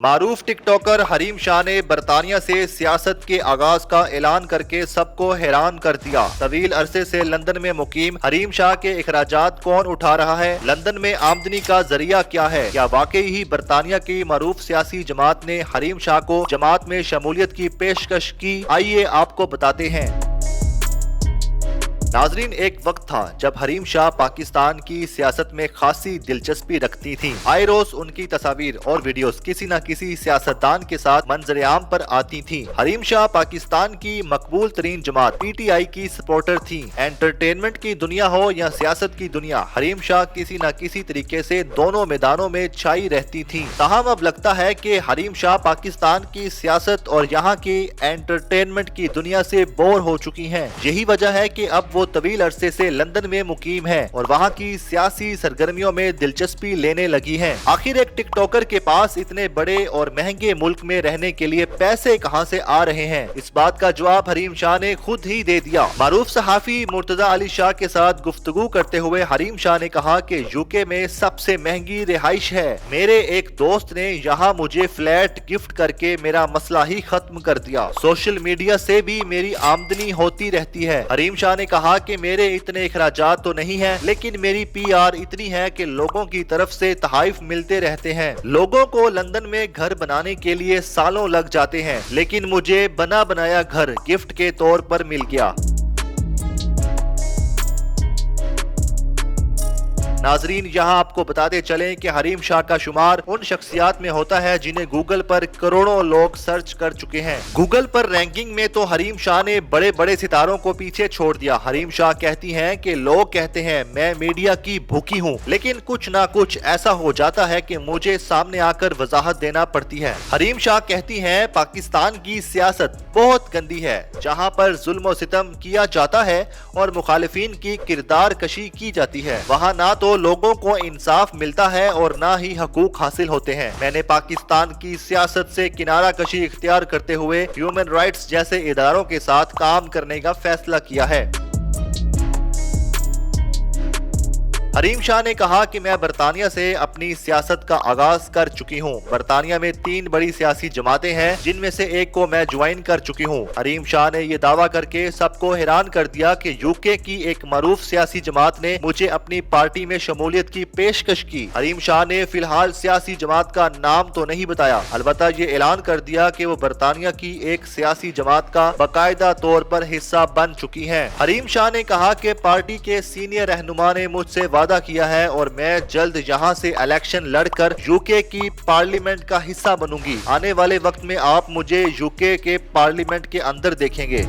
मारूफ TikToker Hareem Shah ने बरतानिया से सियासत के आगाज का ऐलान करके सबको हैरान कर दिया। तवील अरसे से लंदन में मुकीम हरीम शाह के अखराजात कौन उठा रहा है? लंदन में आमदनी का जरिया क्या है? क्या वाकई ही बरतानिया की मारूफ सियासी जमात ने हरीम शाह को जमात में शमूलियत की पेशकश की? आइए आपको बताते हैं। नाजरीन, एक वक्त था जब हरीम शाह पाकिस्तान की सियासत में खासी दिलचस्पी रखती थीं। आए रोज उनकी तस्वीर और वीडियोस किसी न किसी सियासतदान के साथ मंजर-ए-आम पर आती थीं। हरीम शाह पाकिस्तान की मकबूल तरीन जमात PTI की सपोर्टर थीं। एंटरटेनमेंट की दुनिया हो या सियासत की दुनिया, हरीम शाह किसी न किसी तरीके से दोनों मैदानों में छाई रहती थीं। ताहम अब लगता है कि हरीम शाह पाकिस्तान की सियासत और यहाँ की एंटरटेनमेंट की दुनिया से बोर हो चुकी हैं। यही वजह है कि अब वो तवील अरसे से लंदन में मुकीम है और वहाँ की सियासी सरगर्मियों में दिलचस्पी लेने लगी हैं। आखिर एक टिकटॉकर के पास इतने बड़े और महंगे मुल्क में रहने के लिए पैसे कहाँ से आ रहे हैं? इस बात का जवाब हरीम शाह ने खुद ही दे दिया। मारूफ सहाफी मुर्तजा अली शाह के साथ गुफ्तगू करते हुए हरीम शाह ने कहा कि यूके में सबसे महंगी रिहाइश है। मेरे एक दोस्त ने यहाँ मुझे फ्लैट गिफ्ट करके मेरा मसला ही खत्म कर दिया। सोशल मीडिया से भी मेरी आमदनी होती रहती है। हरीम शाह ने कहा कि मेरे इतने अखराजात तो नहीं हैं, लेकिन मेरी PR इतनी है कि लोगों की तरफ से तहाइफ मिलते रहते हैं। लोगों को लंदन में घर बनाने के लिए सालों लग जाते हैं, लेकिन मुझे बना बनाया घर गिफ्ट के तौर पर मिल गया। नाजरीन, यहाँ आपको बताते चलें कि हरीम शाह का शुमार उन शख्सियात में होता है जिन्हें गूगल पर करोड़ों लोग सर्च कर चुके हैं। गूगल पर रैंकिंग में तो हरीम शाह ने बड़े बड़े सितारों को पीछे छोड़ दिया। हरीम शाह कहती हैं कि लोग कहते हैं मैं मीडिया की भूखी हूँ, लेकिन कुछ ना कुछ ऐसा हो जाता है कि मुझे सामने आकर वजाहत देना पड़ती है। हरीम शाह कहती हैं पाकिस्तान की सियासत बहुत गंदी है, जहाँ पर जुल्म सितम किया जाता है और मुखालिफिन की किरदार कशी की जाती है। वहाँ ना तो लोगों को इंसाफ मिलता है और ना ही हकूक हासिल होते हैं। मैंने पाकिस्तान की सियासत से किनारा कशी इख्तियार करते हुए ह्यूमन राइट्स जैसे इदारों के साथ काम करने का फैसला किया है। हरीम शाह ने कहा कि मैं बरतानिया से अपनी सियासत का आगाज कर चुकी हूँ। बरतानिया में 3 बड़ी सियासी जमातें हैं, जिनमें से एक को मैं ज्वाइन कर चुकी हूँ। हरीम शाह ने ये दावा करके सबको हैरान कर दिया कि यूके की एक मारूफ सियासी जमात ने मुझे अपनी पार्टी में शमूलियत की पेशकश की। हरीम शाह ने फिलहाल सियासी जमात का नाम तो नहीं बताया, अलबत्ता ये ऐलान कर दिया कि वो बरतानिया की एक सियासी जमात का बाकायदा तौर पर हिस्सा बन चुकी है। हरीम शाह ने कहा कि पार्टी के सीनियर रहनुमा ने मुझसे वादा किया है और मैं जल्द यहां से इलेक्शन लड़कर यूके की पार्लियामेंट का हिस्सा बनूंगी। आने वाले वक्त में आप मुझे यूके के पार्लियामेंट के अंदर देखेंगे।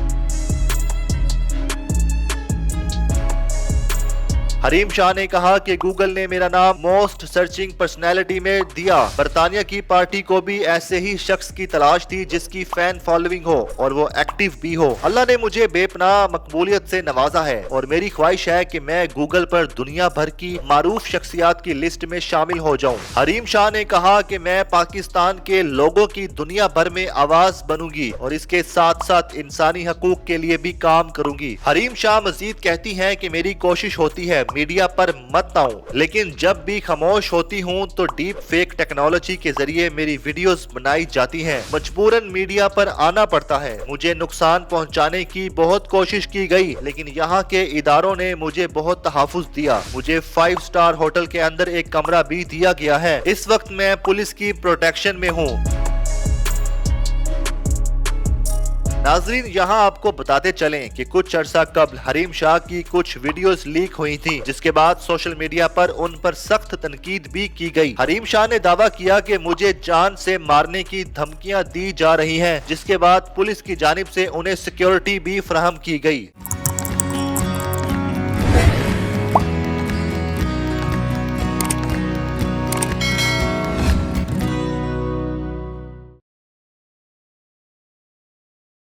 हरीम शाह ने कहा कि गूगल ने मेरा नाम मोस्ट सर्चिंग पर्सनैलिटी में दिया। बरतानिया की पार्टी को भी ऐसे ही शख्स की तलाश थी जिसकी फैन फॉलोइंग हो और वो एक्टिव भी हो। अल्लाह ने मुझे बेपनाह मकबूलियत से नवाजा है और मेरी ख्वाहिश है कि मैं गूगल पर दुनिया भर की मारूफ शख्सियात की लिस्ट में शामिल हो जाऊं। हरीम शाह ने कहा कि मैं पाकिस्तान के लोगों की दुनिया भर में आवाज बनूंगी और इसके साथ साथ इंसानी हकूक के लिए भी काम करूंगी। हरीम शाह मजीद कहती हैं कि मेरी कोशिश होती है मीडिया पर मत आऊं, लेकिन जब भी खामोश होती हूं तो डीप फेक टेक्नोलॉजी के जरिए मेरी वीडियोस बनाई जाती हैं। मजबूरन मीडिया पर आना पड़ता है। मुझे नुकसान पहुंचाने की बहुत कोशिश की गई, लेकिन यहाँ के इदारों ने मुझे बहुत तहफ़्फ़ुज़ दिया। मुझे 5 स्टार होटल के अंदर एक कमरा भी दिया गया है। इस वक्त मैं पुलिस की प्रोटेक्शन में हूँ। नाजरीन, यहाँ आपको बताते चलें कि कुछ अरसा कबल हरीम शाह की कुछ वीडियोस लीक हुई थी, जिसके बाद सोशल मीडिया पर उन पर सख्त तनकीद भी की गई। हरीम शाह ने दावा किया कि मुझे जान से मारने की धमकियां दी जा रही हैं, जिसके बाद पुलिस की जानिब से उन्हें सिक्योरिटी भी फराहम की गई।